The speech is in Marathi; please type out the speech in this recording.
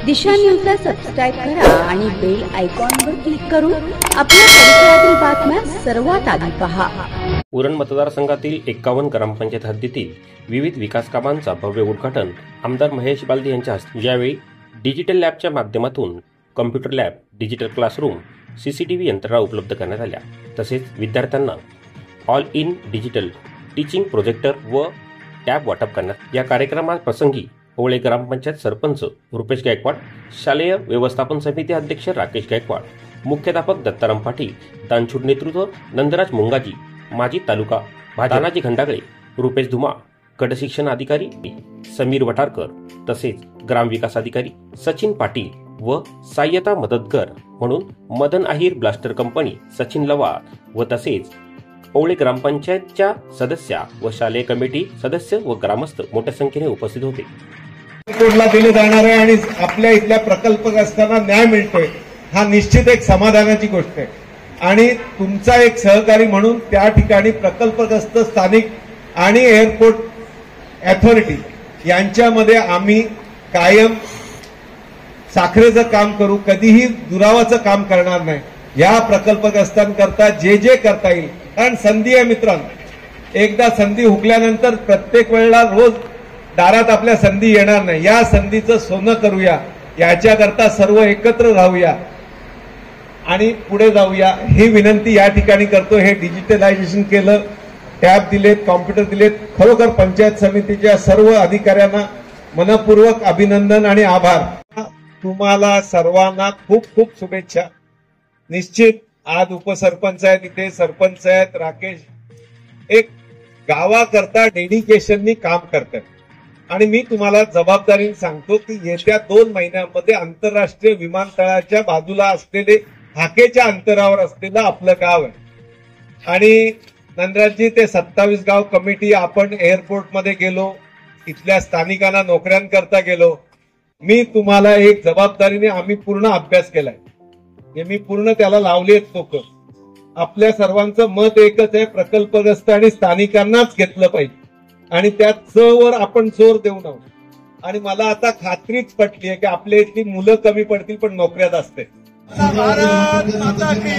दिशा न्यूजला सबस्क्राईब करा आणि बेल आयकॉनवर क्लिक करून आपल्या परिसरातील बातम्या सर्वात आधी पहा। उरण मतदारसंघातील 51 ग्रामपंचायत हद्दीतील विविध विकास कामांचा भव्य उद्घाटन आमदार महेश बालदी यांच्या हस्ते। यावेळी डिजिटल लॅबच्या माध्यमातून computer lab, digital classroom, CCTV यंत्रणा उपलब्ध करण्यात आल्या। तसेच विद्यार्थ्यांना all in digital teaching projector व टॅब वाटप करण्यात। या कार्यक्रमात प्रसंगी ओळे ग्रामपंचायत सरपंच रुपेश गायकवाड, शालेय व्यवस्थापन समिती अध्यक्ष राकेश गायकवाड, मुख्याध्यापक दत्ताराम पाटील, दानशूर नेतृत्व नंदराज मुंगाजी, माजी तालुका तानाजी खंडागळे, रुपेश धुमा, गट शिक्षण अधिकारी समीर वटारकर, तसेच ग्रामविकास अधिकारी सचिन पाटील व सहाय्यता मदतगार म्हणून मदन आहिर ब्लास्टर कंपनी सचिन लवार व तसेच ओळे ग्रामपंचायतच्या सदस्या व शालेय कमिटी सदस्य व ग्रामस्थ मोठ्या संख्येने उपस्थित होते। कोडला दिले जाणार आहे आणि आपल्या इथल्या प्रकल्पग्रस्तांना न्याय मिळतोय, हा निश्चित एक समाधानाची गोष्ट आहे। आणि तुमचा एक सहकारी म्हणून त्या ठिकाणी प्रकल्पग्रस्त स्थानिक आणि एअरपोर्ट अथॉरिटी यांच्यामध्ये आम्ही कायम साखरेचं काम करू, कधीही दुरावाचं काम करणार नाही। या प्रकल्पग्रस्तांकरता जे करता येईल, कारण संधी आहे मित्रांनो, एकदा संधी हुकल्यानंतर प्रत्येक वेळेला रोज दारात आपल्या संधी येणार नाही। या संधीचं सोनं करूया, याच्याकरता सर्व एकत्र राहूया आणि पुढे जाऊया ही विनंती या ठिकाणी करतो। हे डिजिटलायझेशन केलं, टॅब दिलेत, कॉम्प्युटर दिलेत, खरोखर पंचायत समितीच्या सर्व अधिकाऱ्यांना मनपूर्वक अभिनंदन आणि आभार। तुम्हाला सर्वांना खूप खूप शुभेच्छा। निश्चित आज उपसरपंच आहेत, इथे सरपंच आहेत, राकेश एक गावाकरता डेडिकेशननी काम करतात आणि मी तुम्हाला जबाबदारीने सांगतो की येत्या 2 महिन्यांमध्ये आंतरराष्ट्रीय विमानतळाच्या बाजूला असलेले हाकेच्या अंतरावर असलेलं आपलं गाव आहे। आणि नंदराजजी ते 27 गाव कमिटी आपण एअरपोर्टमध्ये गेलो, इथल्या स्थानिकांना नोकऱ्यांकरता गेलो। मी तुम्हाला एक जबाबदारीने आम्ही पूर्ण अभ्यास केलाय, मी पूर्ण त्याला लावले लोक। आपल्या सर्वांचं मत एकच आहे, प्रकल्पग्रस्त आणि स्थानिकांनाच घेतलं पाहिजे आणि त्या वर आपण जोर देऊ नये। आणि मला आता खात्रीच पटली आहे की आपल्या इथली मुलं कमी पडतील पण नोकऱ्यात असते। भारत माता की